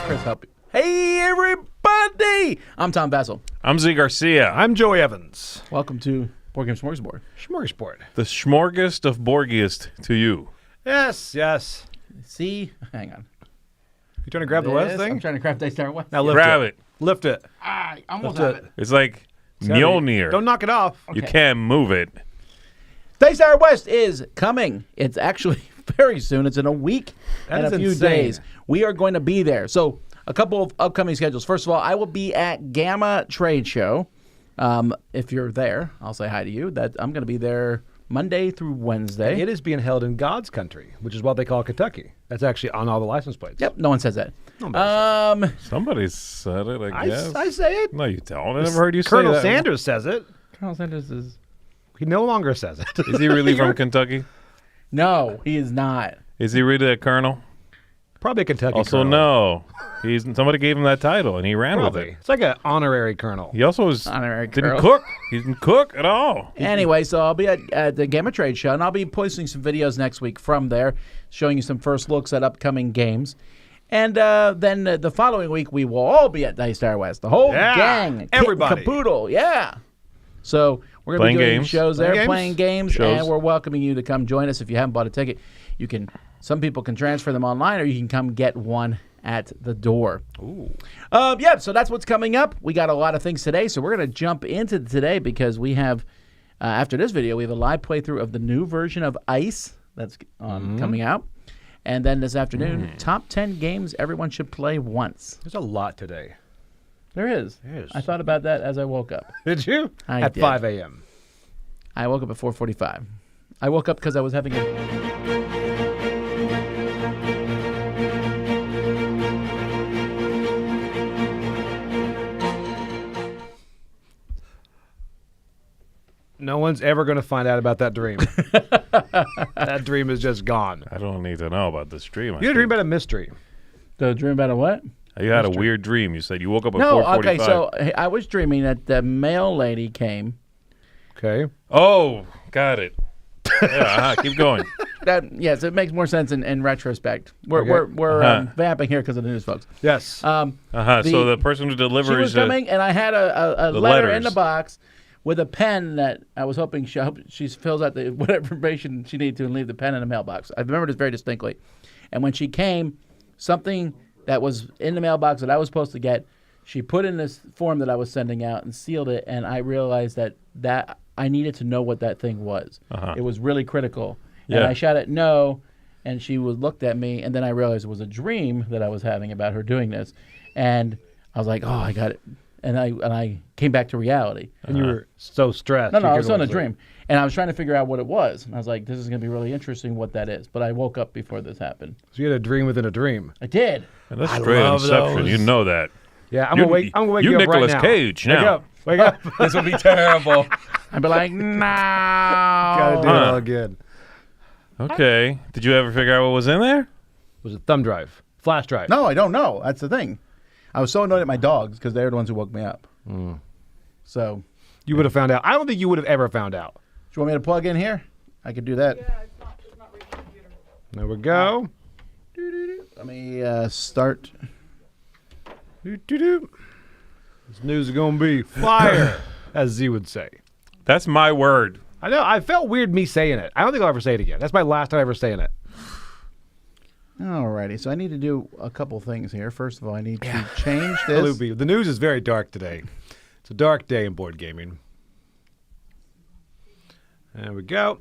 Chris help you. Hey, everybody! I'm Tom Basil. I'm Z Garcia. I'm Joey Evans. Welcome to Board Game Smorgasbord. Smorgasbord. The smorgast of Borgiest to you. Yes, yes. See? Hang on. You trying to grab the West thing? I'm trying to grab Dice Tower West. Now lift Grab it. Lift it. I almost Lift have it. It's like Mjolnir. Don't knock it off. You Okay. can't move it. Dice Tower West is coming. It's actually very soon. It's in a week That and is a few insane. days. We are going to be there. So a couple of upcoming schedules. First of all, I will be at Gamma Trade Show. If you're there, I'll say hi to you. I'm going to be there Monday through Wednesday. It is being held in God's country, which is what they call Kentucky. That's actually on all the license plates. Yep, no one says that. Somebody said it, I guess. I say it. No, you don't. I never heard you Colonel say that. Sanders says it. Colonel Sanders is... He no longer says it. Is he really from Kentucky? No, he is not. Is he really a colonel? Probably a Kentucky Also, colonel. no. Somebody gave him that title, and he ran with Probably. it. It's like an honorary colonel. He also Honorary didn't colonel. cook. He didn't cook at all. Anyway, so I'll be at the Gamma Trade Show, and I'll be posting some videos next week from there, showing you some first looks at upcoming games. And then the following week, we will all be at Dice Tower West. The whole gang. Kit and Everybody. Caboodle, yeah. So we're going to be doing games. shows there, Playing playing games, Shows. and we're welcoming you to come join us. If you haven't bought a ticket, you can. Some people can transfer them online, or you can come get one at the door. Ooh. Yeah, so that's what's coming up. We got a lot of things today, so we're going to jump into today because we have, after this video, we have a live playthrough of the new version of Ice that's coming out. And then this afternoon, top 10 games everyone should play once. There's a lot today. There is. There is. I thought about that as I woke up. Did you? I At did. 5 a.m. I woke up at 4:45. I woke up because I was having a... No one's ever going to find out about that dream. That dream is just gone. I don't need to know about this dream. You had a dream about a mystery. The dream about a what? You had a weird dream. You said you woke up at No, 4:45. okay, so I was dreaming that the mail lady came. Okay. Oh, got it. Yeah, keep going. Yes, it makes more sense in retrospect. We're Okay. we're vamping here because of the news, folks. Yes. So the person who delivers She was coming, and I had a the letter in letters. the box with a pen that I was hoping she fills out the whatever information she needed to and leave the pen in the mailbox. I remember this very distinctly. And when she came, something that was in the mailbox that I was supposed to get, she put in this form that I was sending out and sealed it, and I realized that I needed to know what that thing was. It was really critical. And Yeah. I shouted no, and she looked at me, and then I realized it was a dream that I was having about her doing this. And I was like, oh, I got it. And I came back to reality. And you were so stressed. No, you I was couldn't in a sleep. dream. And I was trying to figure out what it was. And I was like, this is going to be really interesting what that is. But I woke up before this happened. So you had a dream within a dream. I did. And that's I straight love Inception. those. You know that. Yeah, I'm gonna wake you you up right Nicolas now. Cage Wake now. up. Wake up. This will be terrible. I'd be like, no. Gotta do it all again. Okay. Did you ever figure out what was in there? Was it thumb drive? Flash drive? No, I don't know. That's the thing. I was so annoyed at my dogs because they're the ones who woke me up. So, You would have found out. I don't think you would have ever found out. do you want me to plug in here? I could do that. Yeah, it's not reaching the computer. There we go. Let me start. Doo-doo-doo. This news is gonna be fire, as Z would say. That's my word. I know. I felt weird me saying it. I don't think I'll ever say it again. That's my last time ever saying it. Alrighty, so I need to do a couple things here. First of all, I need to change this. Loopy. The news is very dark today. It's a dark day in board gaming. There we go.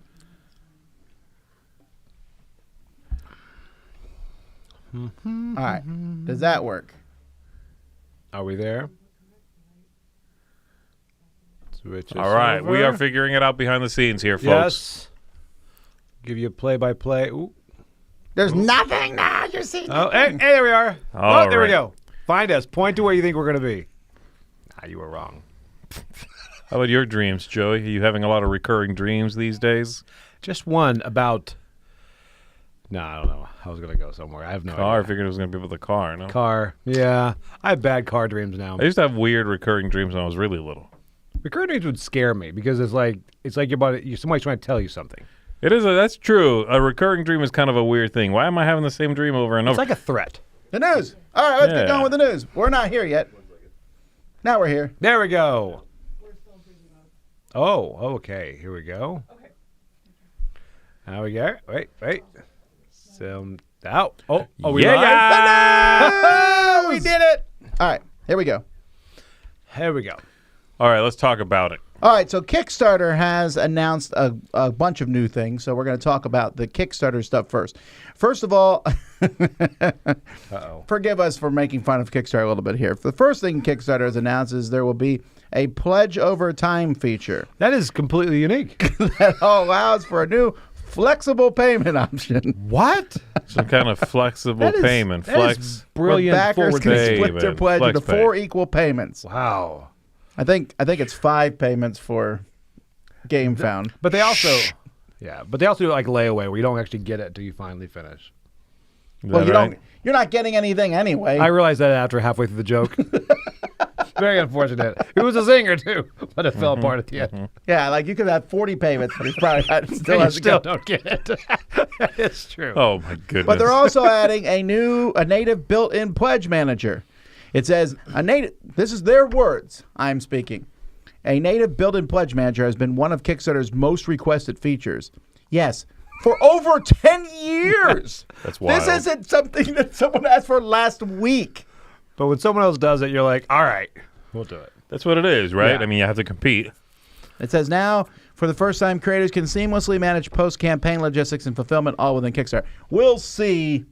All right, does that work? Are we there? Switch this All right. We are over. figuring it out behind the scenes here, folks. Yes. Give you a play-by-play. Ooh. There's nothing now. You're seeing. Oh, hey, there we are. All Oh, there we right. go. Find us. Point to where you think we're going to be. Ah, you were wrong. How about your dreams, Joey? Are you having a lot of recurring dreams these days? Just one about... No, I don't know. I was going to go somewhere. I have no Car? I idea. figured it was going to be with the car, no? Car. Yeah. I have bad car dreams now. I used to have weird recurring dreams when I was really little. Recurring dreams would scare me because it's like your body, somebody's trying to tell you something. That's true. A recurring dream is kind of a weird thing. Why am I having the same dream over and It's over? like a threat. The news. All right, let's get Yeah. going with the news. We're not here yet. Now we're here. There we go. Oh, okay. Here we go. Okay. Now we go. Wait. Out. Oh, we live? Oh, we did it. All right, here we go. Here we go. All right, let's talk about it. All right, so Kickstarter has announced a bunch of new things, so we're going to talk about the Kickstarter stuff first. First of all, forgive us for making fun of Kickstarter a little bit here. The first thing Kickstarter has announced is there will be a pledge over time feature That is completely unique. that allows for a new flexible payment option. What? Some kind of flexible payment. That Flex. is brilliant. Where backers forward can pay. split their Payment. pledge Flex into pay. 4 equal payments. Wow. I think it's 5 payments for Game Found. But they also, but they also do like layaway where you don't actually get it until you finally finish. Is Well, that right? you're not getting anything anyway. I realized that after halfway through the joke. Very unfortunate. It was a zinger too, but it fell apart at the end. Yeah, like you could have 40 payments, but he's probably not, still And you hasn't still got. don't get it. It's true. Oh my goodness. But they're also adding a native built-in pledge manager. It says this is their words I'm speaking. A native built-in pledge manager has been one of Kickstarter's most requested features. Yes, for over 10 years. That's wild. This isn't something that someone asked for last week. But when someone else does it, you're like, all right, we'll do it. That's what it is, right? Yeah. I mean, you have to compete. It says now, for the first time, creators can seamlessly manage post-campaign logistics and fulfillment all within Kickstarter. We'll see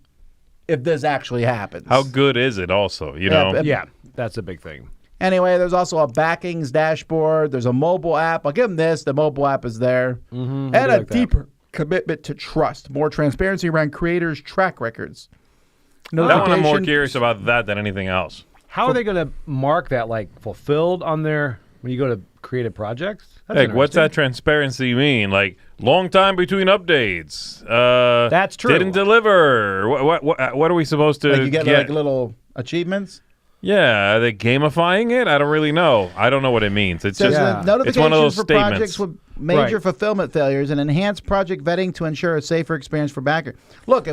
if this actually happens. How good is it also, you Yeah, know? Yeah, that's a big thing. Anyway, there's also a backings dashboard. There's a mobile app. I'll give them this. The mobile app is there. And a like that. deeper commitment to trust. More transparency around creators' track records. That one I'm more Notification- curious about that than anything else. How are they going to mark that like fulfilled on their when you go to creative projects? That's Like, what's that interesting. transparency mean? Like, long time between updates. That's true. Didn't deliver. What are we supposed to Like you get like little achievements. Yeah, are they gamifying it? I don't really know. I don't know what it means. It's Says just Yeah. the it's one of those notifications for statements. projects with major Right. fulfillment failures and enhanced project vetting to ensure a safer experience for backer. Look,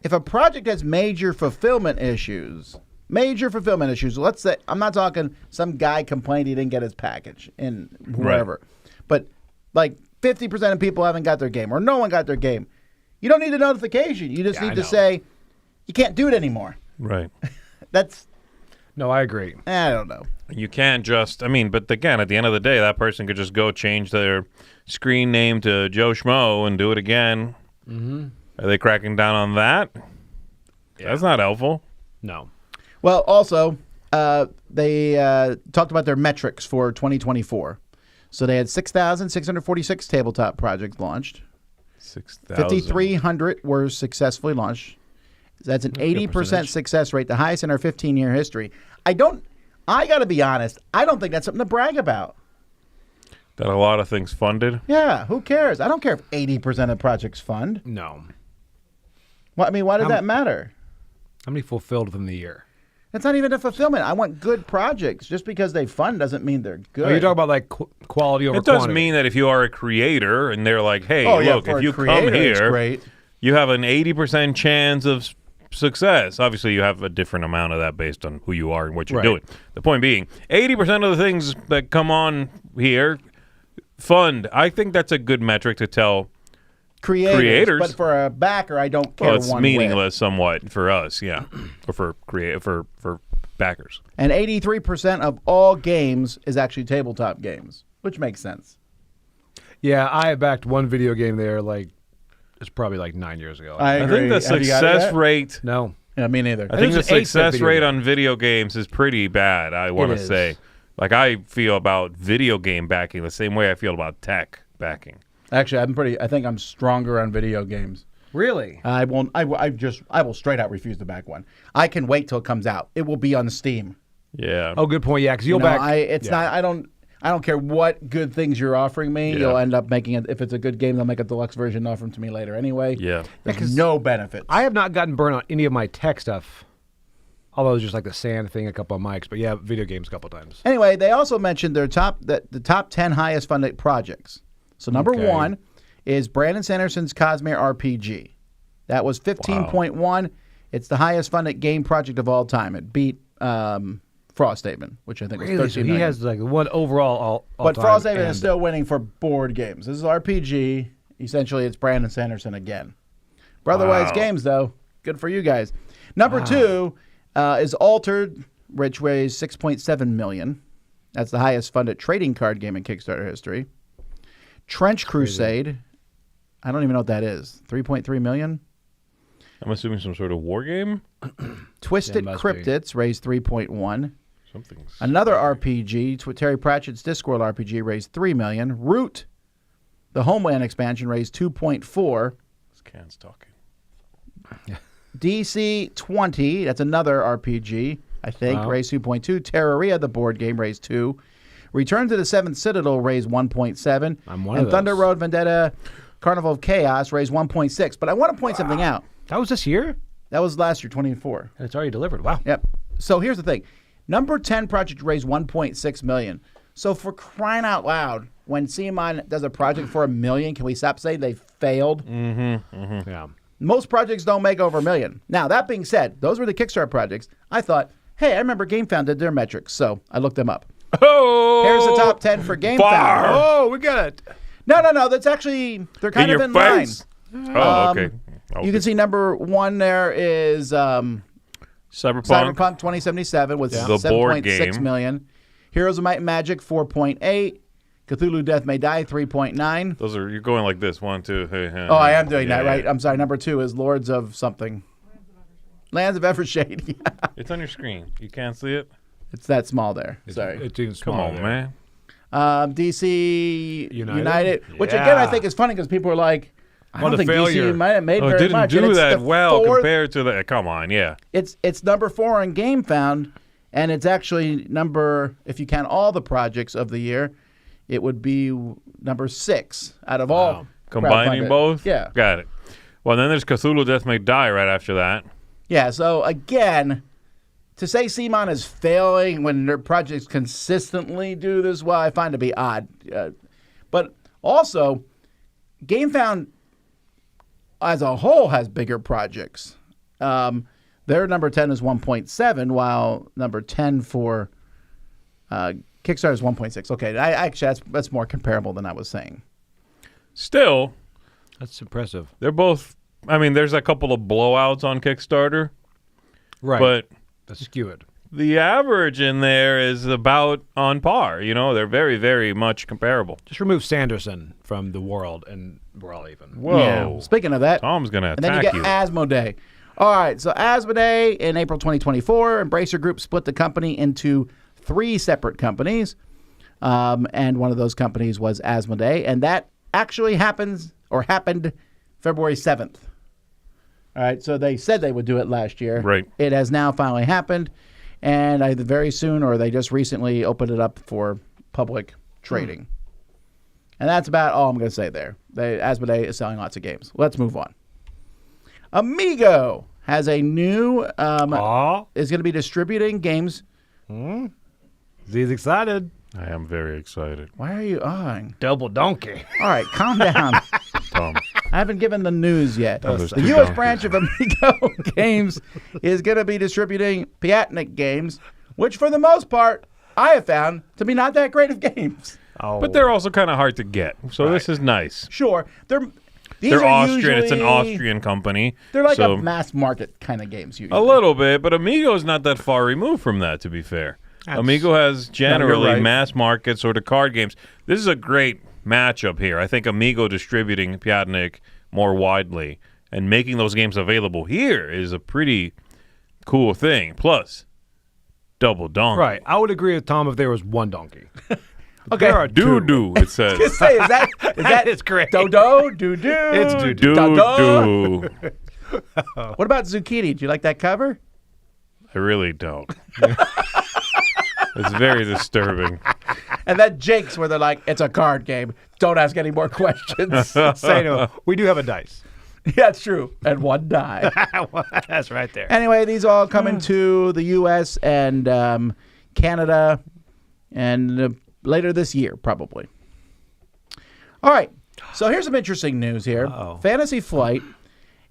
if a project has major fulfillment issues, let's say, I'm not talking some guy complained he didn't get his package in wherever, but like 50% of people haven't got their game or no one got their game. You don't need a notification. You just Yeah, I need to know. say, you can't do it anymore. Right. That's, No, I agree. I don't know. You can't just, I mean, but again, at the end of the day, that person could just go change their screen name to Joe Schmo and do it again. Mm-hmm. Are they cracking down on that? Yeah. That's not helpful. No. Well, also, they talked about their metrics for 2024. So they had 6,646 tabletop projects launched. 6,000. 5,300 were successfully launched. That's an 80% percentage. success rate, the highest in our 15-year history. I got to be honest, I don't think that's something to brag about. Got a lot of things funded. Yeah, who cares? I don't care if 80% of projects fund. No. Well, I mean, why does that matter? How many fulfilled within the year? That's not even a fulfillment. I want good projects. Just because they fund doesn't mean they're good. Oh, you're talking about like quality over It does quantity. mean that if you are a creator and they're like, hey, Oh, yeah, look, for if a you come creator, it's here, great. you have an 80% chance of success. Obviously, you have a different amount of that based on who you are and what you're Right. doing. The point being, 80% of the things that come on here fund. I think that's a good metric to tell. Creators. But for a backer, I don't care Well, it's one meaningless somewhat for us, yeah, or for backers. And 83% of all games is actually tabletop games, which makes sense. Yeah, I backed one video game there like it's probably like 9 years ago. I think the success rate. no. Yeah, me neither. I think the it's an 8-bit success video rate game. on video games is pretty bad. I want to is. say, like I feel about video game backing the same way I feel about tech backing. Actually, I think I'm stronger on video games. Really? I won't. I will straight out refuse to back one. I can wait till it comes out. It will be on Steam. Yeah. Oh, good point. Yeah, because you'll You know, back. not. I don't care what good things you're offering me. Yeah. You'll end up making it. If it's a good game, they'll make a deluxe version and offer them to me later anyway. Yeah. There's no benefits. I have not gotten burned on any of my tech stuff. Although it was just like the sand thing, a couple of mics. But yeah, video games a couple of times. Anyway, they also mentioned the top 10 highest funded projects. So number Okay. one is Brandon Sanderson's Cosmere RPG. That was 15.1. It's the highest funded game project of all time. It beat Frosthaven, which I think was 13 So he million. has like one overall all But time, Frosthaven and is still winning for board games. This is RPG. Essentially, it's Brandon Sanderson again. Brotherwise Wow. Games, though, good for you guys. Number 2 is Altered, which raised $6.7 million. That's the highest funded trading card game in Kickstarter history. Trench Crusade, I don't even know what that is. $3.3 million. I'm assuming some sort of war game. Twisted must be. Cryptids raised 3.1. Something's Another RPG, Terry Pratchett's Discworld RPG, raised $3 million. Root, the Homeland expansion, raised 2.4. This can's talking. DC 20, that's another RPG, I think, Wow. raised 2.2. Terraria, the board game, raised 2. Return to the Seventh Citadel raised 1.7. I'm one and of Thunder those. Road Vendetta Carnival of Chaos raised 1.6. But I want to point something out. that was this year. That was last year, 24. And it's already delivered. Wow. Yep. So here's the thing. Number 10 project raised 1.6 million. So for crying out loud, when CMON does a project for $1 million, can we stop saying they failed? Yeah. Most projects don't make over $1 million. Now, that being said, those were the Kickstarter projects. I thought, hey, I remember GameFound did their metrics, so I looked them up. Oh, Here's the top 10 for GameFound. Bar. Oh, we got it. No, that's actually, they're kind in of your in line. face. Oh, okay. You can see number 1 there is Cyberpunk. Cyberpunk 2077 with The board 7.6 game. million. Heroes of Might and Magic 4.8. Cthulhu Death May Die 3.9. Those are you're going like this. 1, 2. Hey, hey, Oh, I am doing that, yeah. right? I'm sorry. Number 2 is Lords of something. Lands of Evershade. It's on your screen. You can't see it. It's that small there. Sorry. It's even Come smaller on, there. man. DC United? which again I Yeah. think is funny because people are like, I What don't a think failure. DC might have made Oh, it very didn't much. And do it's that the well fourth- compared to the. Come on, yeah. It's number 4 in GameFound, and it's actually number, if you count all the projects of the year, it would be number 6 out of all. Combining crowdfunded. both. Yeah. Got it. Well, then there's Cthulhu Death May Die right after that. Yeah, so again, to say CMON is failing when their projects consistently do this well, I find to be odd. But also, GameFound as a whole has bigger projects. Their number 10 is 1.7, while number 10 for Kickstarter is 1.6. Okay, actually, that's more comparable than I was saying. Still, That's impressive. they're both. I mean, there's a couple of blowouts on Kickstarter, Right. but That's skewed. the average in there is about on par. You know, they're very, very much comparable. Just remove Sanderson from the world, and we're all even. Whoa. Yeah. Speaking of that, Tom's gonna and then you attack get you. Asmodee. All right, so Asmodee in April 2024, Embracer Group split the company into 3 separate companies, and one of those companies was Asmodee, and that actually happened February 7th. All right, so they said they would do it last year. Right. It has now finally happened, and either very soon or they just recently opened it up for public trading. And that's about all I'm going to say there. Asmodee is selling lots of games. Let's move on. Amigo has a new, Aw, is going to be distributing games. Z's excited. I am very excited. Why are you awing? Double donkey. All right, calm down. Tom. I haven't given the news yet. there's The two U.S. donkeys. branch of Amigo Games is going to be distributing Piatnik games, which for the most part, I have found to be not that great of games. Oh, But they're also kind of hard to get, so this is nice. Sure, these They're are Austrian. It's an usually- Austrian company. They're like so a mass market kind of games usually. a little bit, but Amigo's not that far removed from that, to be fair. Amigo has generally right. mass market sort of card games. This is a great matchup here. I think Amigo distributing Piatnik more widely and making those games available here is a pretty cool thing. Plus, double donkey. right. I would agree with Tom if there was one donkey. Okay. There are two. Doo-doo, it says. Say, is that It's great. Dodo? Doo-doo? It's doo-doo. Doo-doo. What about Zucchini? Do you like that cover? I really don't. It's very disturbing. And then Jake's where they're like, it's a card game. Don't ask any more questions. Say no. We do have a dice. Yeah, it's true. And one die. That's right there. Anyway, these all coming to the U.S. and Canada and later this year, probably. All right. So here's some interesting news here. Uh-oh. Fantasy Flight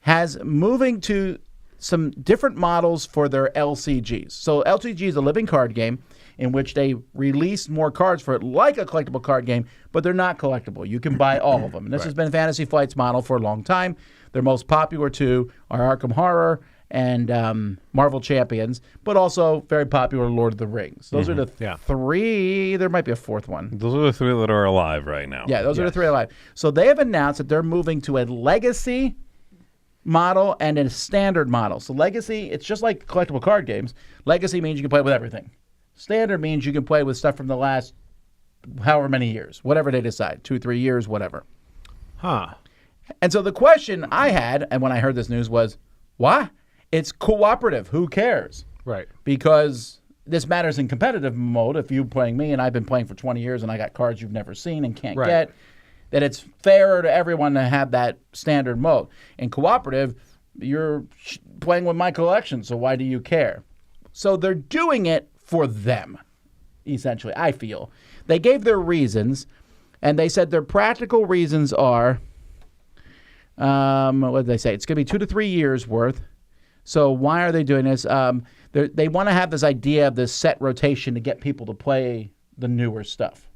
has moving to some different models for their LCGs. So LCG is a living card game in which they release more cards for it, like a collectible card game, but they're not collectible. You can buy all of them. And this has been Fantasy Flight's model for a long time. Their most popular two are Arkham Horror and Marvel Champions, but also very popular Lord of the Rings. Those are the three. There might be a fourth one. Those are the three that are alive right now. Yeah, those are the three alive. So they have announced that they're moving to a legacy model and a standard model. So legacy, it's just like collectible card games. Legacy means you can play with everything. Standard means you can play with stuff from the last however many years, whatever they decide, 2-3 years, whatever. Huh. And so the question I had, and when I heard this news, was, why? It's cooperative. Who cares? Right. Because this matters in competitive mode. If you're playing me and I've been playing for 20 years and I got cards you've never seen and can't get, that it's fairer to everyone to have that standard mode. In cooperative, you're playing with my collection, so why do you care? So they're doing it for them, essentially, I feel. They gave their reasons, and they said their practical reasons are, what did they say? It's going to be 2 to 3 years worth. So why are they doing this? They want to have this idea of this set rotation to get people to play the newer stuff.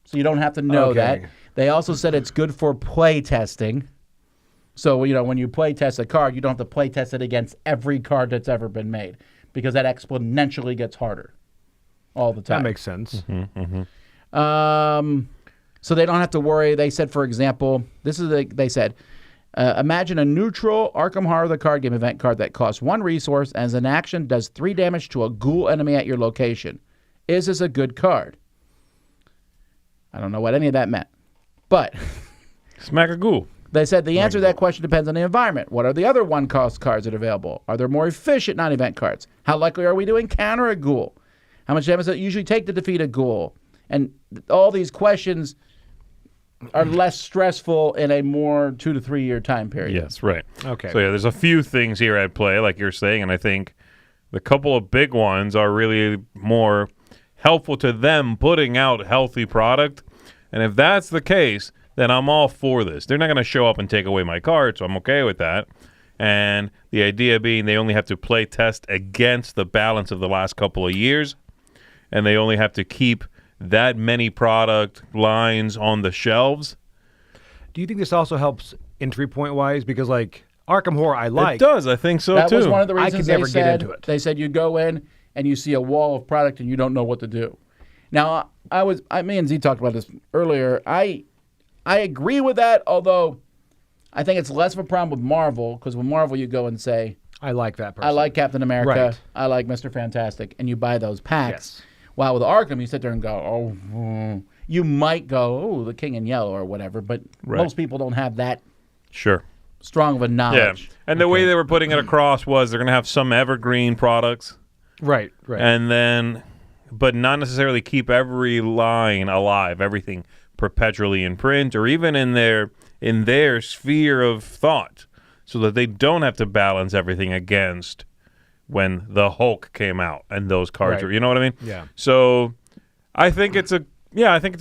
So you don't have to know that. They also said it's good for play testing. So, when you play test a card, you don't have to play test it against every card that's ever been made because that exponentially gets harder all the time. That makes sense. So they don't have to worry. They said, for example, they said, imagine a neutral Arkham Horror the card game event card that costs 1 resource and as an action does 3 damage to a ghoul enemy at your location. Is this a good card? I don't know what any of that meant. But Smack a ghoul. They said the answer to that question depends on the environment. What are the other 1-cost cards that are available? Are there more efficient non-event cards? How likely are we to encounter a ghoul? How much damage does it usually take to defeat a ghoul? And all these questions are less stressful in a more 2 to 3 year time period. Yes, right. Okay. So there's a few things here at play, like you're saying, and I think the couple of big ones are really more helpful to them putting out healthy product. And if that's the case, then I'm all for this. They're not going to show up and take away my card, so I'm okay with that. And the idea being they only have to play test against the balance of the last couple of years, and they only have to keep that many product lines on the shelves. Do you think this also helps entry point wise? Because like Arkham Horror, I like. It does. I think so that too. That was one of the I reasons could never get into it. They said you go in and you see a wall of product and you don't know what to do. Now, me and Z talked about this earlier. I agree with that, although I think it's less of a problem with Marvel, because with Marvel you go and say, I like that person. I like Captain America, Right. I like Mr. Fantastic, and you buy those packs. Yes. While with Arkham, you sit there and go, you might go, oh, the King in Yellow or whatever, but most people don't have that Sure. strong of a knowledge. Yeah. And the way they were putting it across was they're going to have some evergreen products. Right. And then, but not necessarily keep every line alive, everything perpetually in print or even in their sphere of thought, so that they don't have to balance everything against when the Hulk came out and those cards were, you know what I mean? Yeah. So I think it's a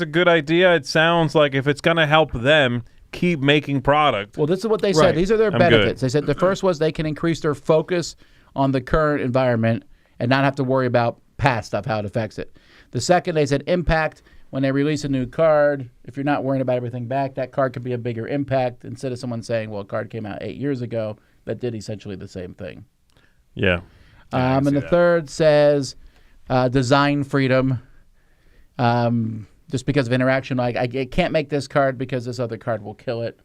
good idea. It sounds like if it's going to help them keep making product. Well, this is what they said. These are their I'm benefits. good. They said the first was they can increase their focus on the current environment and not have to worry about past stuff, how it affects it. The second, they said impact. When they release a new card, if you're not worrying about everything back, that card could be a bigger impact instead of someone saying, well, a card came out 8 years ago that did essentially the same thing. Yeah. And the third says design freedom. Just because of interaction, like I can't make this card because this other card will kill it.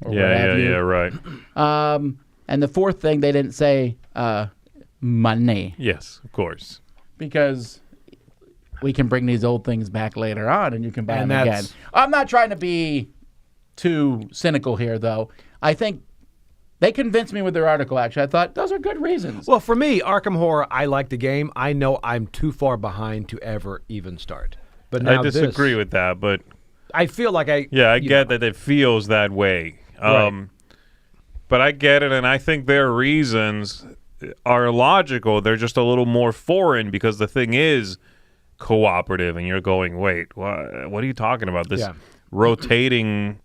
Or Yeah, right. And the fourth thing, they didn't say money. Yes, of course. Because we can bring these old things back later on and you can buy And them again. that's- I'm not trying to be too cynical here, though. I think they convinced me with their article, actually. I thought those are good reasons. Well, for me, Arkham Horror, I like the game. I know I'm too far behind to ever even start. But now I disagree with that, but I feel like I get that it feels that way. Right. But I get it, and I think their reasons are logical. They're just a little more foreign because the thing is cooperative, and you're going, wait, what are you talking about? This rotating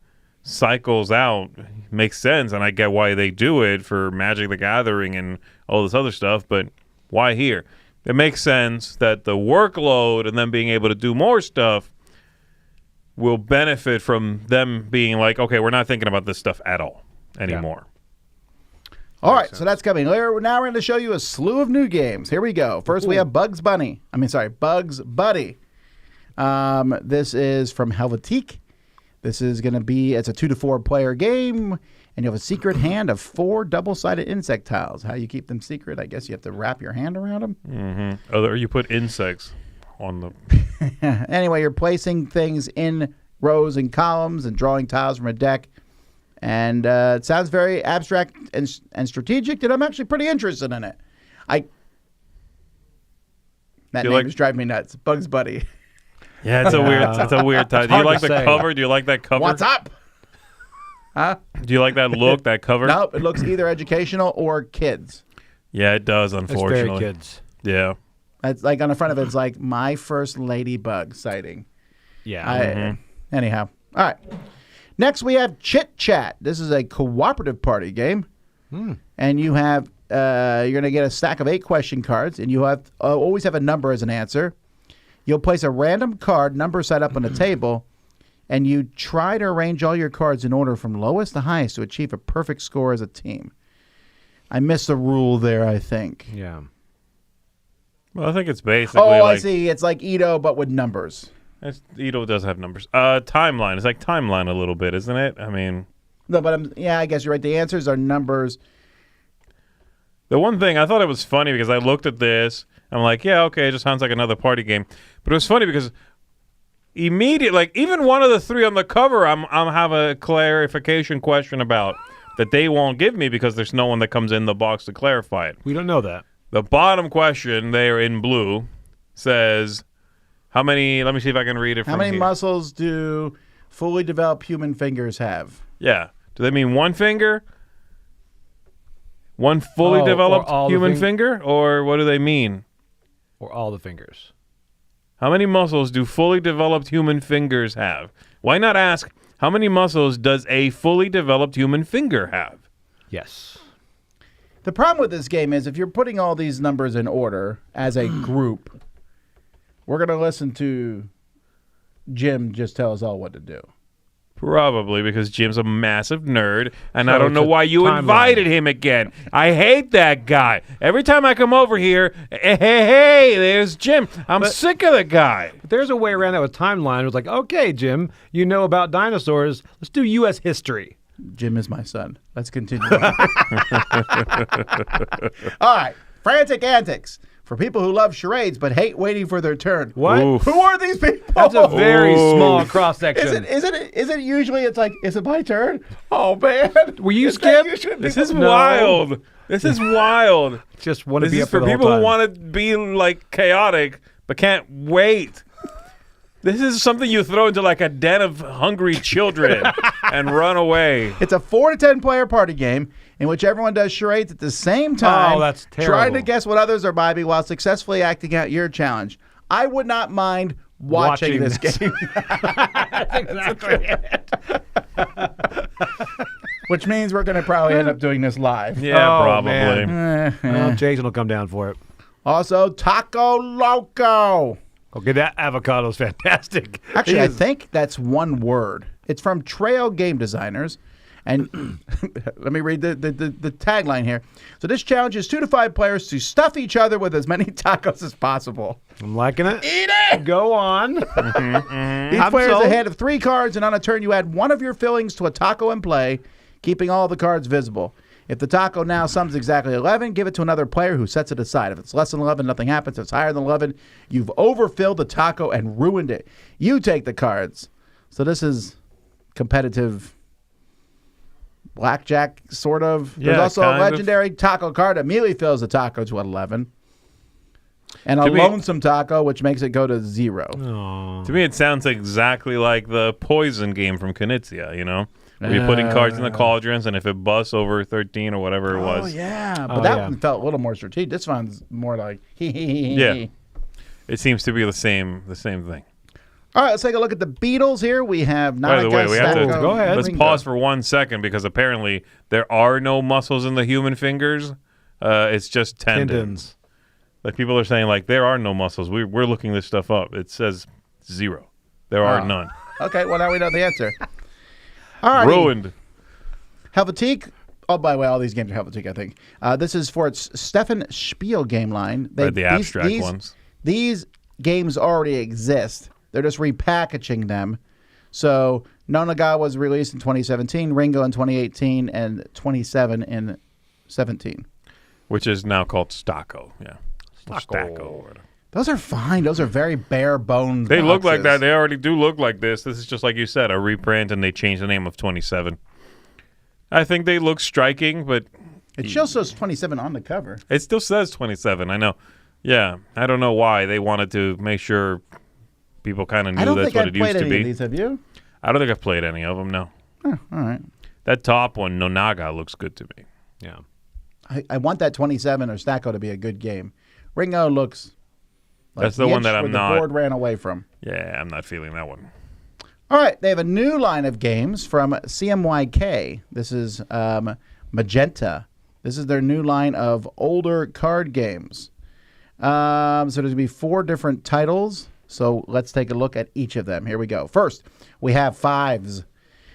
cycles out makes sense, and I get why they do it for Magic the Gathering and all this other stuff, but why here? It makes sense that the workload and them being able to do more stuff will benefit from them being like, okay, we're not thinking about this stuff at all anymore. All right, so that's coming. Now we're going to show you a slew of new games. Here we go. First, we have Bugs Buddy. This is from Helvetique. This is going to be, it's a 2 to 4 player game, and you have a secret hand of 4 double-sided insect tiles. How you keep them secret? I guess you have to wrap your hand around them. Mm-hmm. Or you put insects on the... Anyway, you're placing things in rows and columns and drawing tiles from a deck. And it sounds very abstract and strategic, and I'm actually pretty interested in it. That name is driving me nuts. Bugs Buddy. Yeah, it's a weird title. Do you like the cover? Do you like that cover? What's up? Huh? Do you like that look, that cover? Nope, it looks either educational or kids. Yeah, it does, unfortunately. It's very kids. Yeah. It's like on the front of it, it's like my first ladybug sighting. Yeah. Anyhow. All right. Next, we have Chit Chat. This is a cooperative party game. And you have, you're going to get a stack of 8 question cards, and you have always have a number as an answer. You'll place a random card, number set up on a table, and you try to arrange all your cards in order from lowest to highest to achieve a perfect score as a team. I missed a rule there, I think. Yeah. Well, I think it's basically I see. It's like Edo, but with numbers. Edo does have numbers. Timeline. It's like Timeline a little bit, isn't it? I mean... No, but I guess you're right. The answers are numbers. The one thing, I thought it was funny because I looked at this. I'm like, yeah, okay, it just sounds like another party game. But it was funny because immediately, like, even one of the 3 on the cover, I'm have a clarification question about that they won't give me because there's no one that comes in the box to clarify it. We don't know that. The bottom question there in blue says, how many, let me see if I can read it from How many here. muscles do fully developed human fingers have? Yeah. Do they mean one finger? One fully developed human finger? Or what do they mean? Or all the fingers. How many muscles do fully developed human fingers have? Why not ask, how many muscles does a fully developed human finger have? Yes. The problem with this game is if you're putting all these numbers in order as a group, we're going to listen to Jim just tell us all what to do. Probably because Jim's a massive nerd, and So I don't know it's a why you timeline. invited him again. I hate that guy. Every time I come over here, hey, there's Jim. I'm sick of the guy. But there's a way around that with Timeline. It was like, okay, Jim, you know about dinosaurs. Let's do U.S. history. Jim is my son. Let's continue. All right. Frantic Antics. For people who love charades but hate waiting for their turn. What? Oof. Who are these people? That's a very Ooh. small cross-section. Is it usually it's like, is it my turn? Oh, man. Were you Is that Skip? usually This people- is No. wild. This is wild. Just want to This be is up for for the whole people time. who want to be like chaotic but can't wait. This is something you throw into like a den of hungry children and run away. It's a 4 to 10 player party game in which everyone does charades at the same time. Oh, that's Trying terrible. to guess what others are vibing while successfully acting out your challenge. I would not mind watching this game. Exactly. Which means we're going to probably end up doing this live. Yeah, Oh, probably. man. Well, Jason will come down for it. Also, Taco Loco. Okay, that avocado's fantastic. Actually, I think that's one word. It's from Trail Game Designers. And let me read the tagline here. So this challenges 2 to 5 players to stuff each other with as many tacos as possible. I'm liking it. Eat it! Go on. Each I'm player has sold. a hand of 3 cards, and on a turn you add one of your fillings to a taco in play, keeping all the cards visible. If the taco now sums exactly 11, give it to another player who sets it aside. If it's less than 11, nothing happens. If it's higher than 11, you've overfilled the taco and ruined it. You take the cards. So this is competitive blackjack, sort of. Yeah, There's also kind a of. legendary taco card that immediately fills the taco to 11. And a To me- lonesome taco, which makes it go to 0. Aw. To me, it sounds exactly like the poison game from Knizia, you know? Where you're putting cards in the cauldrons, and if it busts over 13 or whatever it was. Oh, yeah. But Oh, that yeah. one felt a little more strategic. This one's more like, Yeah. It seems to be the same thing. All right, let's take a look at the Beatles here. We have By the way, we have to Go ahead. Let's pause for 1 second because apparently there are no muscles in the human fingers. It's just tendons. Like people are saying, like there are no muscles. We're looking this stuff up. It says 0. There are none. Okay, well now we know the answer. All right. Ruined. Helvetique. Oh, by the way, all these games are Helvetique, I think. This is for its Stefan Spiel game line. The abstract ones. These games already exist. They're just repackaging them. So Nonaga was released in 2017, Ringo in 2018, and 27 in 17. Which is now called Stacco. Yeah. Stacco. Those are fine. Those are very bare bones. They look like that. They already do look like this. This is just like you said, a reprint, and they changed the name of 27. I think they look striking, but It still says 27 on the cover. it still says 27. I know. Yeah. I don't know why they wanted to make sure people kind of knew I don't that's think what I've it used played to any be. of these. Have you? I don't think I've played any of them, no. All right. That top one, Nonaga, looks good to me. Yeah. I want that 27 or Stacco to be a good game. Ringo looks like That's the one itch that where I'm the not. board ran away from. Yeah, I'm not feeling that one. All right, they have a new line of games from CMYK. This is Magenta. This is their new line of older card games. So there's going to be 4 different titles. So let's take a look at each of them. Here we go. First, we have Fives.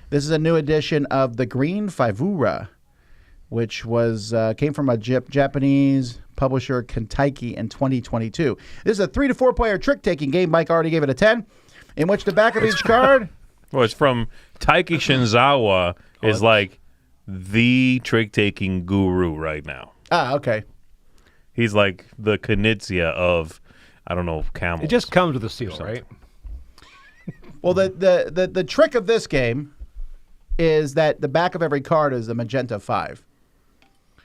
This is a new edition of the Green Fivura, which was came from a Japanese publisher, Kentucky, in 2022. This is a 3 to 4 player trick-taking game. Mike already gave it a 10, in which the back of each card... Well, it's from Taiki Shinzawa, is like the trick-taking guru right now. Ah, okay. He's like the Knizia of, I don't know, camels. It just comes with a seal, right? Well, the trick of this game is that the back of every card is a magenta 5.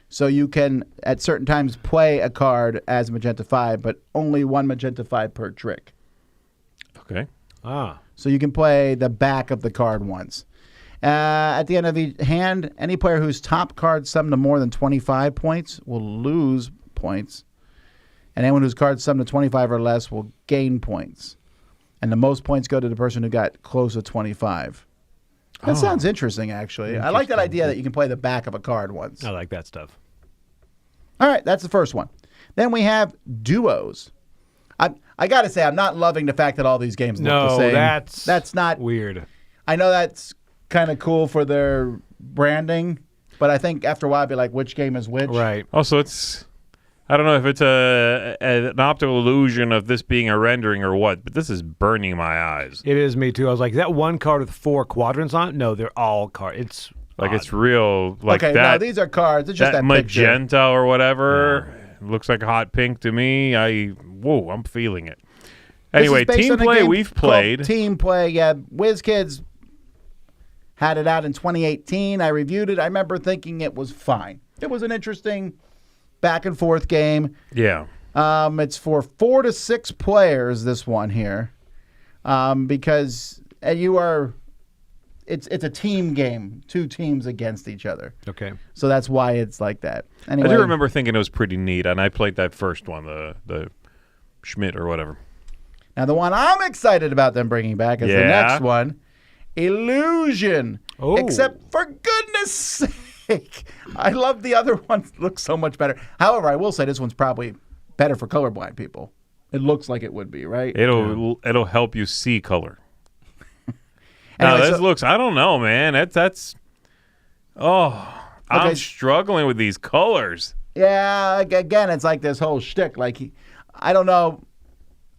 So you can, at certain times, play a card as magenta 5, but only 1 magenta 5 per trick. Okay. Ah. So you can play the back of the card once. At the end of each hand, any player whose top card summed to more than 25 points will lose points. And anyone whose cards summed to 25 or less will gain points. And the most points go to the person who got close to 25. That sounds interesting, actually. I like that idea that you can play the back of a card once. I like that stuff. All right, that's the first one. Then we have Duos. I got to say, I'm not loving the fact that all these games look the same. That's not weird. I know that's kind of cool for their branding, but I think after a while, I'd be like, which game is which? Right. Also, I don't know if it's an optical illusion of this being a rendering or what, but this is burning my eyes. It is me too. I was like, that one card with 4 quadrants on it? No, they're all cards. It's Like odd. It's real. Like okay, that, no, these are cards. It's just that magenta picture. or whatever. Looks like hot pink to me. I'm feeling it. Anyway, This is based team on a play game we've called played. Team play, yeah. WizKids had it out in 2018. I reviewed it. I remember thinking it was fine. It was an interesting back and forth game. Yeah. It's for 4 to 6 players, this one here, because it's a team game, 2 teams against each other. Okay. So that's why it's like that. Anyway, I do remember thinking it was pretty neat, and I played that first one, the Schmidt or whatever. Now the one I'm excited about them bringing back is the next one, Illusion. Oh. Except for goodness sake, I love the other one. Looks so much better. However, I will say this one's probably better for colorblind people. It looks like it would be, right? It'll help you see color. Anyway, Now, this looks, I don't know, man. I'm struggling with these colors. Yeah, again, it's like this whole shtick. Like, I don't know.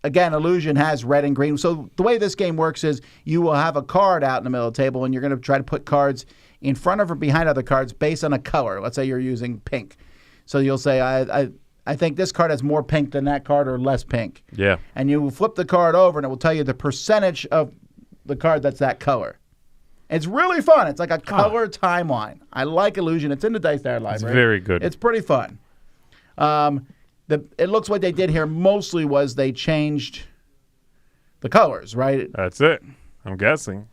Again, Illusion has red and green. So the way this game works is you will have a card out in the middle of the table, and you're going to try to put cards in front of or behind other cards based on a color. Let's say you're using pink. So you'll say, I think this card has more pink than that card or less pink. Yeah. And you flip the card over, and it will tell you the percentage of the card that's that color. It's really fun. It's like a color timeline. I like Illusion. It's in the Dice Tower library. It's very good. It's pretty fun. It looks what they did here mostly was they changed the colors, right? That's it. I'm guessing.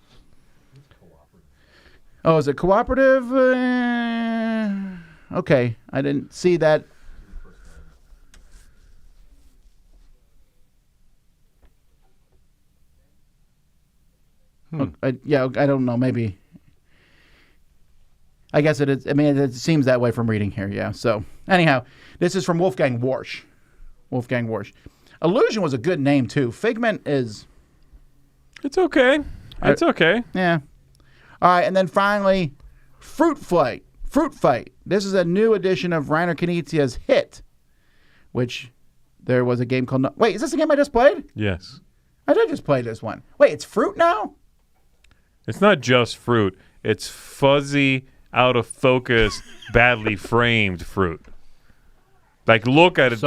Oh, is it cooperative? Okay, I didn't see that. Yeah, I don't know. Maybe. I guess it is. I mean, it seems that way from reading here. Yeah. So anyhow, this is from Wolfgang Warsch. Wolfgang Warsch. Illusion was a good name too. Figment is. It's okay. It's okay. Yeah. All right, and then finally, Fruit Fight. Fruit Fight. This is a new edition of Reiner Knizia's hit, which there was a game called. Wait, is this a game I just played? Yes. I did just play this one. Wait, it's fruit now? It's not just fruit. It's fuzzy, out of focus, badly framed fruit. Like, look at it.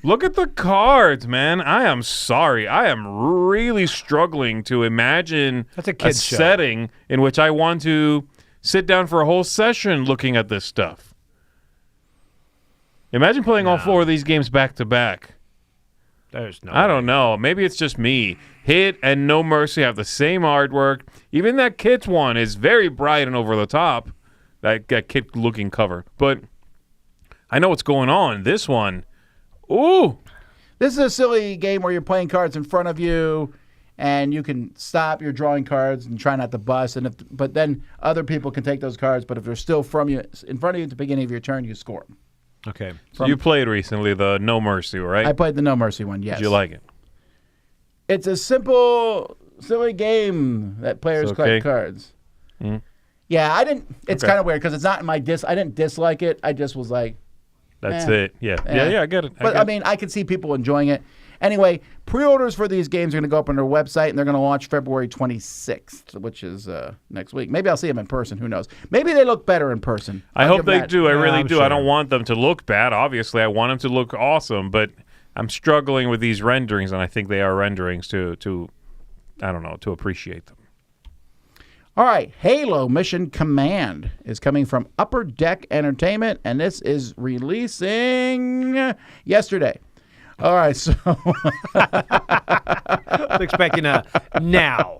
Look at the cards, man. I am sorry. I am really struggling to imagine That's a kid's show. setting in which I want to sit down for a whole session looking at this stuff. Imagine playing all 4 of these games back to back. There's no. I don't know. Maybe it's just me. Hit and No Mercy have the same artwork. Even that Kit one is very bright and over the top. That Kit-looking cover. But I know what's going on. This one, ooh. This is a silly game where you're playing cards in front of you, and you can stop your drawing cards and try not to bust. But then other people can take those cards. But if they're still in front of you at the beginning of your turn, you score them. Okay. So you played recently the No Mercy, right? I played the No Mercy one. Yes. Did you like it? It's a simple, silly game that players collect cards. Mm-hmm. Yeah, I didn't. It's kind of weird because it's not in my I didn't dislike it. I just was like, that's it. Yeah. Yeah, I get it. But I mean, I can see people enjoying it. Anyway, pre-orders for these games are going to go up on their website, and they're going to launch February 26th, which is next week. Maybe I'll see them in person. Who knows? Maybe they look better in person. I hope they do. I really do. Sure. I don't want them to look bad. Obviously, I want them to look awesome, but I'm struggling with these renderings, and I think they are renderings to I don't know, to appreciate them. All right, Halo Mission Command is coming from Upper Deck Entertainment, and this is releasing yesterday. All right, so I'm expecting a now.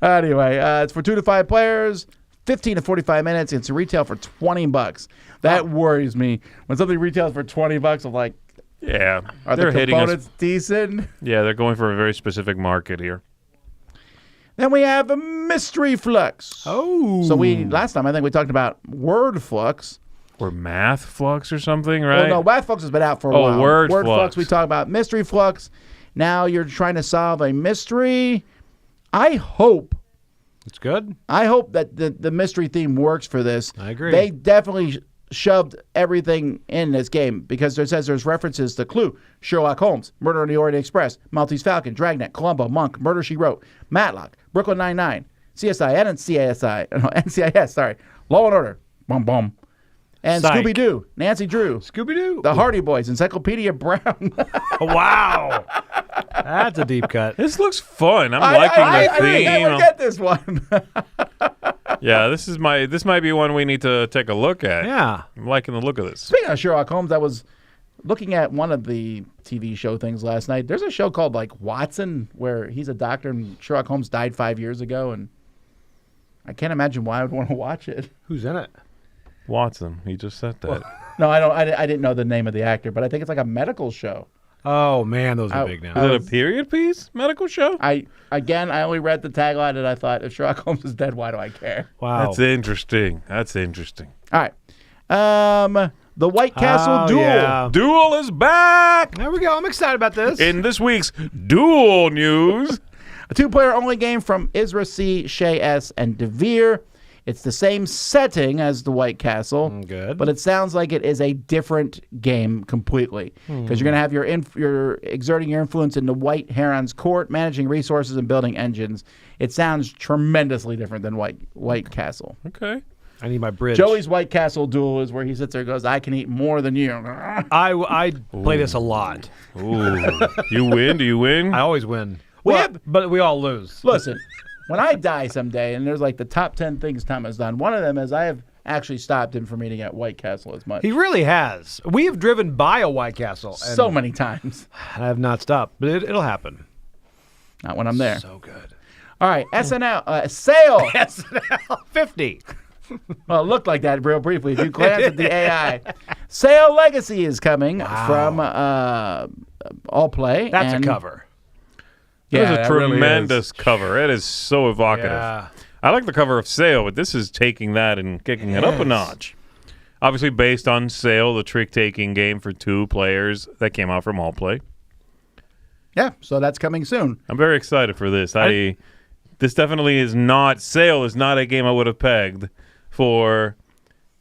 Anyway, it's for 2 to 5 players, 15 to 45 minutes. It's retail for $20. That worries me when something retails for $20. I'm like, yeah, are they're the hitting us. components decent? Yeah, they're going for a very specific market here. Then we have a Mystery Flux. Oh, So last time I think we talked about Word Flux. Or Math Flux or something, right? Well, no, Math Flux has been out for a while. Word Flux. We talk about Mystery Flux. Now you're trying to solve a mystery. I hope it's good. I hope that the mystery theme works for this. I agree. They definitely shoved everything in this game because it says there's references to Clue, Sherlock Holmes, Murder on the Orient Express, Maltese Falcon, Dragnet, Columbo, Monk, Murder, She Wrote, Matlock, Brooklyn Nine-Nine, CSI, NCIS, sorry, Law and Order, Bum Bum, and Psych. Scooby-Doo, Nancy Drew, Scooby-Doo, The Hardy Boys, Encyclopedia Brown. Wow, that's a deep cut. This looks fun. I'm liking the theme. I would get this one. Yeah, this might be one we need to take a look at. Yeah, I'm liking the look of this. Speaking of Sherlock Holmes, I was looking at one of the TV show things last night. There's a show called like Watson where he's a doctor and Sherlock Holmes died 5 years ago, and I can't imagine why I would want to watch it. who's in it? Watson, he just said that. No, I don't. I didn't know the name of the actor, but I think it's like a medical show. Oh man, those are big now. Is it a period piece medical show? I only read the tagline and I thought, if Sherlock Holmes is dead, why do I care? Wow, That's interesting. All right. The White Castle Duel. Yeah. Duel is back There we go. I'm excited about this. in this week's Duel news. A 2-player only game from Isra C., Shay S., and DeVere. It's the same setting as the White Castle, Good. but it sounds like it is a different game completely because you're going to have you're exerting your influence in the White Heron's court, managing resources and building engines. It sounds tremendously different than White Castle. Okay. I need my bridge. Joey's White Castle Duel is where he sits there and goes, I can eat more than you. I play this a lot. Ooh. You win? Do you win? I always win. Well, But we all lose. Listen, when I die someday, and there's like the top 10 things Tom has done, one of them is I have actually stopped him from eating at White Castle as much. He really has. We have driven by a White Castle. And So many times. I have not stopped, but it'll happen. Not when I'm there. So good. All right, SNL, Sale. SNL 50. Well, it looked like that real briefly. If you glance at the AI. Sale Legacy is coming from All Play. That's and a cover. It is a that really tremendous cover. It is so evocative. Yeah. I like the cover of Sail, but this is taking that and kicking it up a notch. Obviously based on Sail, the trick-taking game for 2 players that came out from All Play. Yeah, so that's coming soon. I'm very excited for this. This definitely is not... Sail is not a game I would have pegged for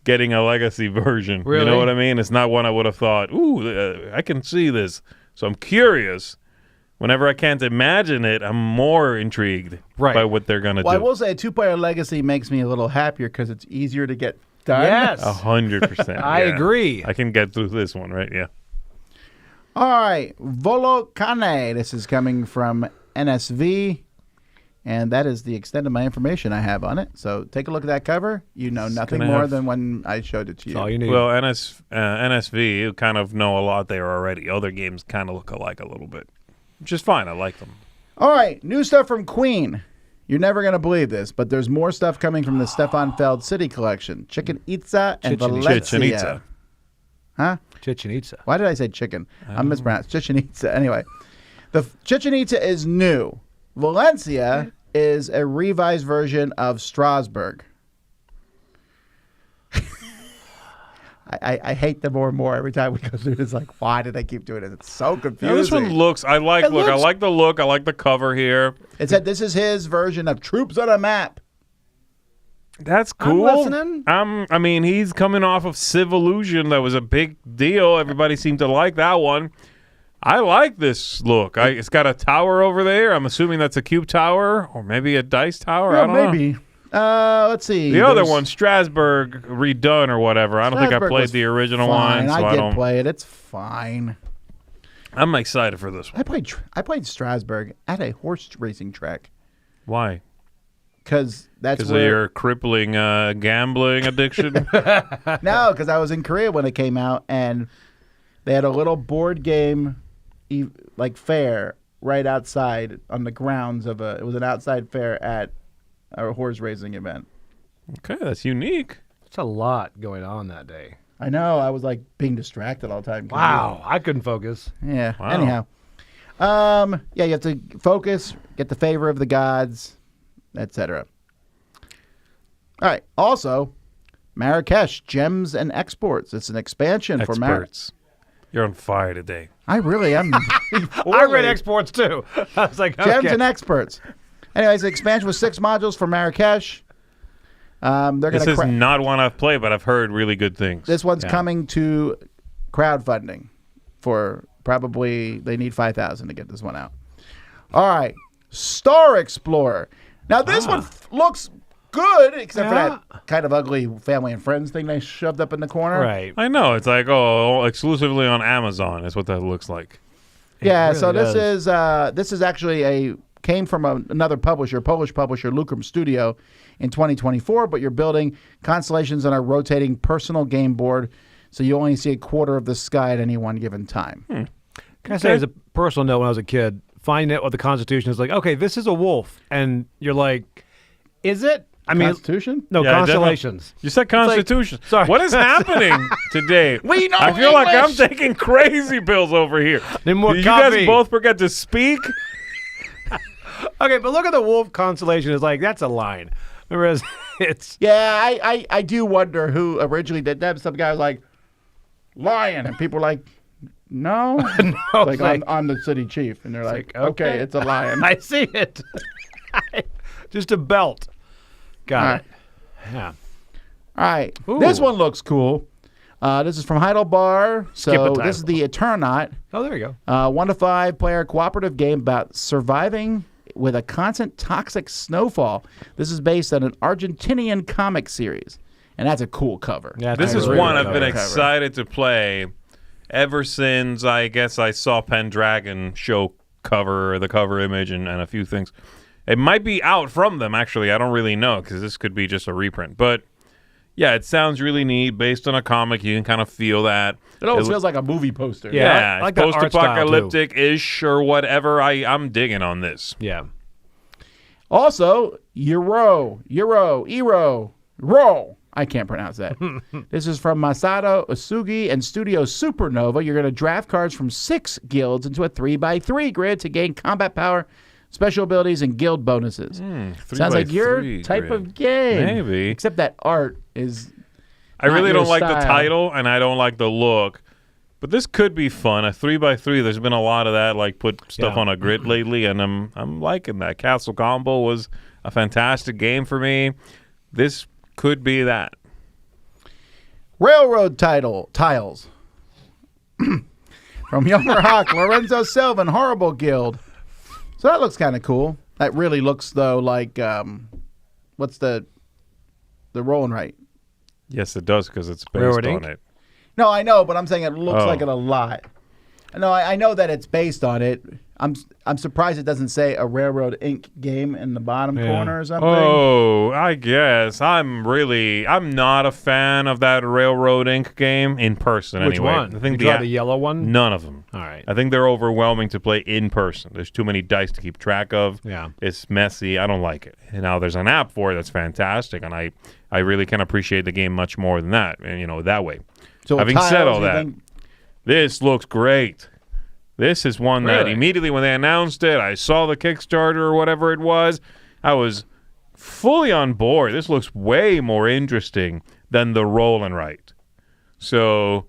getting a legacy version. Really? You know what I mean? It's not one I would have thought, ooh, I can see this. So I'm curious. Whenever I can't imagine it, I'm more intrigued by what they're going to do. Well, I will say a 2-player legacy makes me a little happier because it's easier to get done. Yes. 100%. I agree. I can get through this one, right? Yeah. All right, Volokane. This is coming from NSV, and that is the extent of my information I have on it. So take a look at that cover. You know nothing more than when I showed it to you. That's all you need. Well, NSV, you kind of know a lot there already. Other games kind of look alike a little bit, which is fine. I like them. All right, new stuff from Queen. You're never going to believe this, but there's more stuff coming from the Stefan Feld City Collection. Chichen Itza and Valencia. Chichen Itza. Huh? Chichen Itza. Why did I say chicken? I'm mispronounced. Chichen Itza. Anyway, the Chichen Itza is new. Valencia is a revised version of Strasbourg. I hate them more and more every time we go through this. Like, why did they keep doing it? It's so confusing. Now, this one looks. I like the look. I like the cover here. It said this is his version of Troops on a Map. That's cool. I'm listening. I mean, he's coming off of Civillusion. That was a big deal. Everybody seemed to like that one. I like this look. It's got a tower over there. I'm assuming that's a cube tower or maybe a dice tower. Yeah, I don't know. maybe. Let's see. The other one, Strasbourg, redone or whatever. I don't think I Strasbourg played was the original fine. one. So I did play it. It's fine. I'm excited for this one. I played Strasbourg at a horse racing track. Why? Because that's Because of where your crippling gambling addiction? no, because I was in Korea when it came out, and they had a little board game, like fair, right outside on the grounds of it was an outside fair at a horse racing event. Okay, that's unique. It's a lot going on that day. I know. I was like being distracted all the time. Wow, I couldn't focus. Yeah. Wow. Anyhow, yeah, you have to focus, get the favor of the gods, etc. All right. Also, Marrakesh Gems and Exports. It's an expansion for Marrakesh. Experts. You're on fire today. I really am. I read exports too. I was like, Gems okay. and Experts. Anyways, the expansion with 6 modules for Marrakesh. This is not one I've played, but I've heard really good things. This one's coming to crowdfunding for probably they need 5,000 to get this one out. All right, Star Explorer. Now this one looks good, except for that kind of ugly family and friends thing they shoved up in the corner. Right. I know. It's like, exclusively on Amazon is what that looks like. Yeah. really So does. this is actually came from another publisher, Polish publisher, Lucrum Studio, in 2024. But you're building constellations on a rotating personal game board, so you only see a quarter of the sky at any one given time. Can I say, as a personal note, when I was a kid, finding out what the Constitution is like, okay, this is a wolf. And you're like, is it? I mean, Constitution? no, Yeah, constellations. You said Constitution. sorry. What is happening today? We know I feel like I'm English. taking crazy pills over here. Need more Did coffee. you guys both forget to speak? Okay, but look at the wolf constellation. It's like, that's a line. Whereas it's... Yeah, I do wonder who originally did that. Some guy was like, lion. And people were like, no. No, like, it's like- I'm the city chief. And they're like, like, okay, okay. it's a lion. I see it. Just a belt. Got All it. Yeah. All right. Ooh. This one looks cool. This is from Heidelberg. Skip So a time. this is the Eternaut. Oh, there you go. 1 to 5 player cooperative game about surviving with a constant toxic snowfall. This is based on an Argentinian comic series. And that's a cool cover. Yeah, This I is really one like I've been that. excited to play ever since I guess I saw Pendragon show the cover image and a few things. It might be out from them, actually. I don't really know because this could be just a reprint. But yeah, it sounds really neat. Based on a comic, you can kind of feel that. It almost feels like a movie poster. Yeah. Yeah, I like it's that art style, post-apocalyptic-ish or whatever. I'm digging on this. Yeah. Also, Euro. I can't pronounce that. This is from Masato Usugi and Studio Supernova. You're going to draft cards from 6 guilds into a 3x3 grid to gain combat power special abilities, and guild bonuses. 3 Sounds by like your 3 type grid. of game. Maybe. Except that art is. I not really your don't like the style. title, and I don't like the look. But this could be fun. A 3x3. There's been a lot of that, like put stuff on a grid lately, and I'm liking that. Castle Combo was a fantastic game for me. This could be that. Railroad tiles. From Younger Hawk, Lorenzo Silva, and Horrible Guild. So that looks kind of cool. That really looks, though, like, what's the rolling right? Yes, it does because it's based Railroad on Inc.? it. No, I know, but I'm saying it looks Oh. like it a lot. No, I know that it's based on it. I'm surprised it doesn't say a Railroad Inc. game in the bottom corner or something. Oh, I guess I'm not a fan of that Railroad Inc. game in person. Which anyway. one? I think You tried the yellow one? None of them. All right. I think they're overwhelming to play in person. There's too many dice to keep track of. Yeah. It's messy. I don't like it. And now there's an app for it that's fantastic, and I really can appreciate the game much more than that. And that way. So Having tiles, said all you that, think- this looks great. This is one that Really? immediately when they announced it, I saw the Kickstarter or whatever it was, I was fully on board. This looks way more interesting than the roll and write. So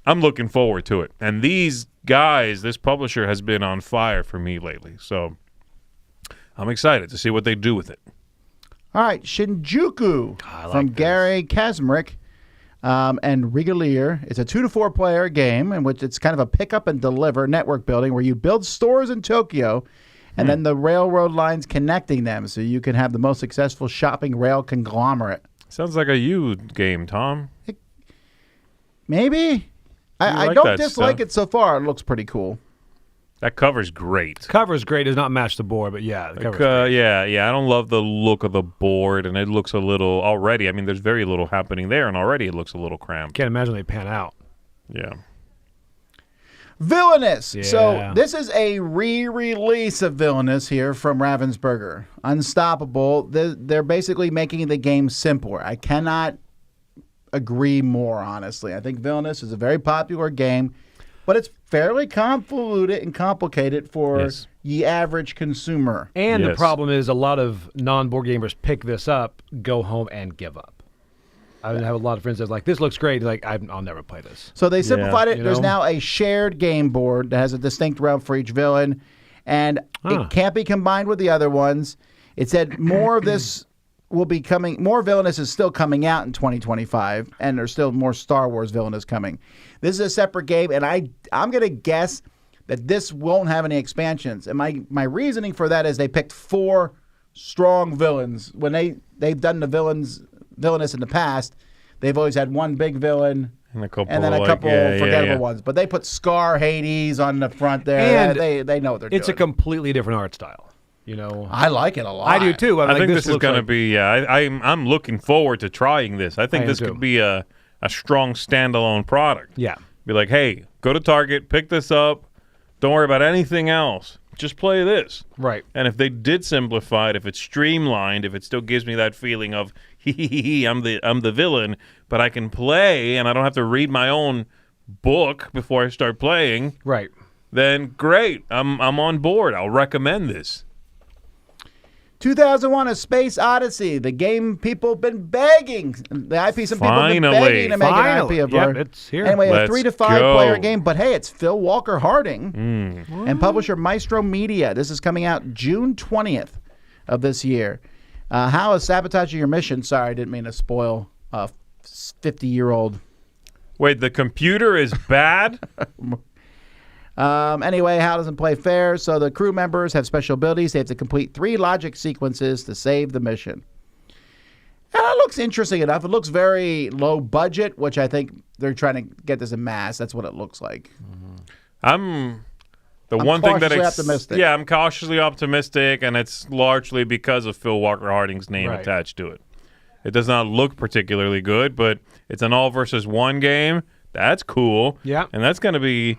I'm looking forward to it. And these guys, this publisher has been on fire for me lately. So I'm excited to see what they do with it. All right, Shinjuku I like from this. Gary Kazmarek and Regalier. It's a 2 to 4 player game in which it's kind of a pick up and deliver network building where you build stores in Tokyo and then the railroad lines connecting them so you can have the most successful shopping rail conglomerate. Sounds like a you game, Tom. Maybe? I like don't that dislike stuff. it so far. It looks pretty cool. That cover's great. Cover's great. Does not match the board, but yeah. The cover's great. Yeah. I don't love the look of the board, and it looks a little already. I mean, there's very little happening there, and already it looks a little cramped. Can't imagine they pan out. Yeah. Villainous. Yeah. So this is a re-release of Villainous here from Ravensburger. Unstoppable. They're basically making the game simpler. I cannot agree more, honestly. I think Villainous is a very popular game, but it's fairly convoluted and complicated for Yes. the average consumer. And the Yes. problem is a lot of non-board gamers pick this up, go home, and give up. I have a lot of friends that's like, this looks great. Like, I'll never play this. So they simplified it. You There's know? now a shared game board that has a distinct realm for each villain, and it can't be combined with the other ones. It said more of this will be coming. More Villainous is still coming out in 2025, and there's still more Star Wars Villainous coming. This is a separate game, and I'm going to guess that this won't have any expansions. And my reasoning for that is they picked 4 strong villains. When they've done the Villainous in the past, they've always had one big villain And a couple, and then a like, couple yeah, forgettable yeah. ones. But they put Scar, Hades on the front there. And they know what they're It's a doing. completely different art style. You know, I like it a lot. I do too. I think this is looks going to like- be. Yeah, I'm looking forward to trying this. I think I am this too. could be a strong standalone product. Yeah. Be like, hey, go to Target, pick this up. Don't worry about anything else. Just play this. Right. And if they did simplify it, if it's streamlined, if it still gives me that feeling of I'm the villain, but I can play and I don't have to read my own book before I start playing, Right. then great. I'm on board. I'll recommend this. 2001: A Space Odyssey, the game people have been begging. The IP, some people have been Finally. begging to make Finally. an IP of Yep, her. it's here. Anyway, a Let's 3 to 5 go. player game, but hey, it's Phil Walker Harding and publisher Maestro Media. This is coming out June 20th of this year. How is sabotaging your mission? Sorry, I didn't mean to spoil a 50-year-old. Wait, the computer is bad? Anyway, Hal doesn't play fair, so the crew members have special abilities. They have to complete 3 logic sequences to save the mission. And it looks interesting enough. It looks very low budget, which I think they're trying to get this in mass. That's what it looks like. I'm cautiously optimistic. Yeah, I'm cautiously optimistic, and it's largely because of Phil Walker Harding's name Right. attached to it. It does not look particularly good, but it's an all versus one game. That's cool. Yeah. And that's going to be,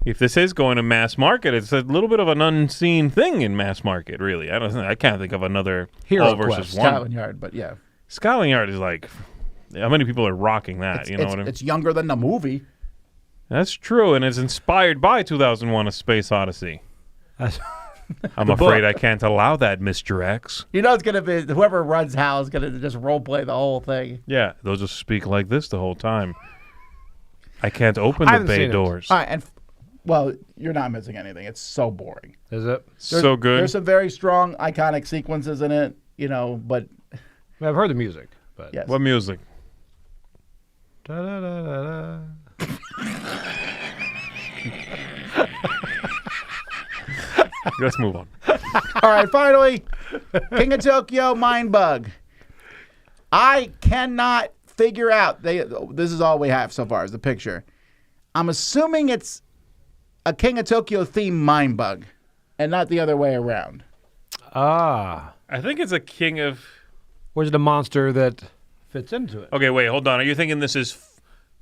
if this is going to mass market, it's a little bit of an unseen thing in mass market, really. I can't think of another Hero all versus Quest. one. Scotland Yard, but yeah. Scotland Yard is like, how many people are rocking that? You know what I mean? It's younger than the movie. That's true, and it's inspired by 2001: A Space Odyssey. That's- I'm afraid I can't allow that, Mr. X. You know it's going to be, whoever runs Hal is going to just role play the whole thing. Yeah, they'll just speak like this the whole time. I can't open the haven't bay seen it. doors. All right, and well, you're not missing anything. It's so boring. Is it? So good. There's some very strong, iconic sequences in it, but I've heard the music, but yes. What music? Da-da-da-da-da. Let's move on. All right, finally, King of Tokyo Mind Bug. I cannot figure out. This is all we have so far is the picture. I'm assuming it's a King of Tokyo themed Mind Bug, and not the other way around. Ah. I think it's a king of... Where's the monster that fits into it? Okay, wait, hold on. Are you thinking this is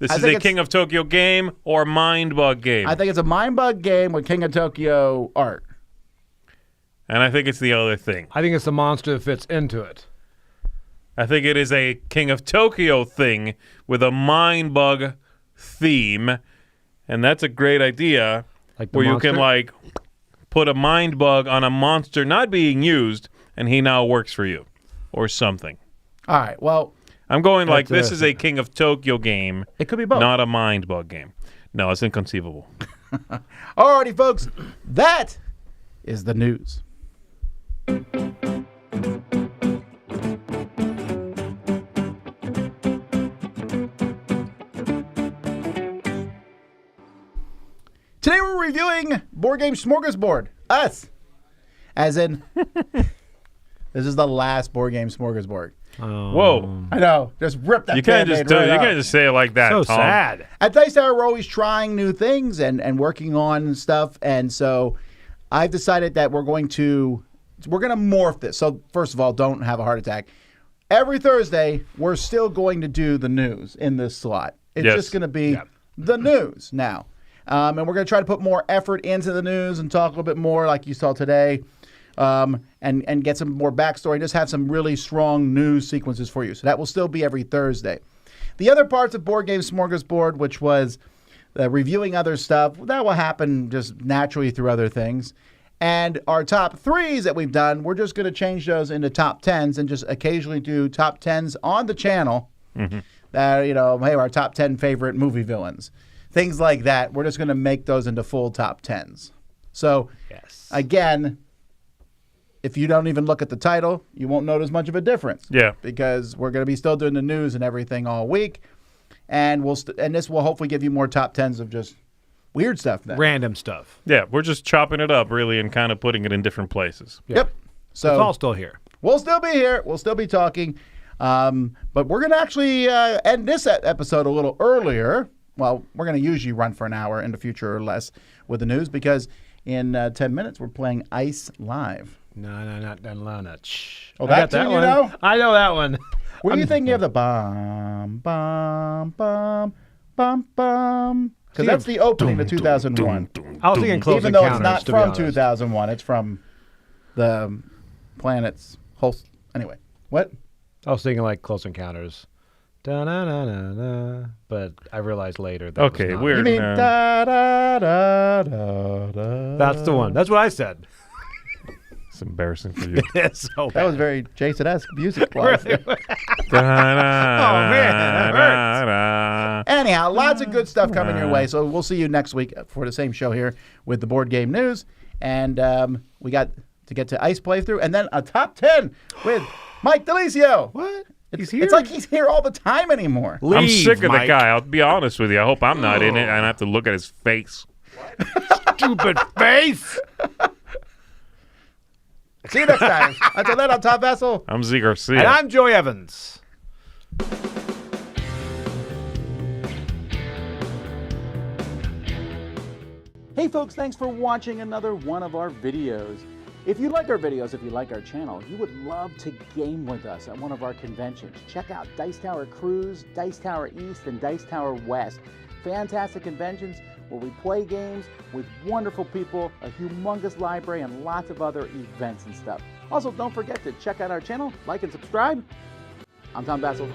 I a think it's- King of Tokyo game or Mind Bug game? I think it's a Mind Bug game with King of Tokyo art. And I think it's the other thing. I think it's the monster that fits into it. I think it is a King of Tokyo thing with a Mind Bug theme. And that's a great idea. Like the where monster? you can, put a Mind Bug on a monster not being used, and he now works for you. Or something. All right, well, I'm going like That's this is a King of Tokyo game, it could be both. not a Mind Bug game. No, it's inconceivable. All righty, folks, that is the news. Today we're reviewing Board Game Smorgasbord. Us. As in, this is the last Board Game Smorgasbord. Whoa. I know. Just rip that You can't just Band-Aid right you off. can't just say it like that, So Tom. sad. At Dice Tower, we're always trying new things and working on stuff. And so I've decided that we're going to morph this. So first of all, don't have a heart attack. Every Thursday, we're still going to do the news in this slot. It's Yes. just going to be the news now. And we're going to try to put more effort into the news and talk a little bit more like you saw today. And get some more backstory and just have some really strong news sequences for you. So that will still be every Thursday. The other parts of Board Game Smorgasbord, which was reviewing other stuff, that will happen just naturally through other things. And our top threes that we've done, we're just going to change those into top tens and just occasionally do top tens on the channel. That, hey, our top 10 favorite movie villains. Things like that. We're just going to make those into full top tens. So, again, if you don't even look at the title, you won't notice much of a difference. Yeah. Because we're going to be still doing the news and everything all week. And and this will hopefully give you more top tens of just weird stuff then. Random stuff. Yeah, we're just chopping it up, really, and kind of putting it in different places. Yep. So It's all still here. we'll still be here. We'll still be talking. But we're going to actually end this episode a little earlier. Well, we're going to usually run for an hour in the future or less with the news because in 10 minutes we're playing Ice Live. No, not Lana. Shh. Oh, I got that that tune, one. you know? I know that one. Where do you think you have the bum, bum, bum, bum, bum? Because that's the opening to 2001. I was thinking Close Even though Encounters, it's not to be from honest. 2001. It's from the planet's whole... Anyway, what? I was thinking like Close Encounters. Da-na-na-na-na. But I realized later that Okay, was not. we're You mean now- da da da da? That's the one. That's what I said. It's embarrassing for you. It's so That was very Jason-esque music. Clause. Da-da-da-da-da. Anyhow, lots of good stuff coming your way. So we'll see you next week for the same show here with the board game news. And we got to get to Ice playthrough and then a top 10 with Mike Delisio. What? It's like he's here all the time anymore. I'm sick of the Mike. guy. I'll be honest with you. I hope I'm not in it, and I have to look at his face. Stupid face. See you next time. Until then, I'm Tom Vessel. I'm Z Garcia. And I'm Joey Evans. Hey folks, thanks for watching another one of our videos. If you like our videos, if you like our channel, you would love to game with us at one of our conventions. Check out Dice Tower Cruise, Dice Tower East, and Dice Tower West. Fantastic conventions where we play games with wonderful people, a humongous library, and lots of other events and stuff. Also, don't forget to check out our channel, like and subscribe. I'm Tom Bassel.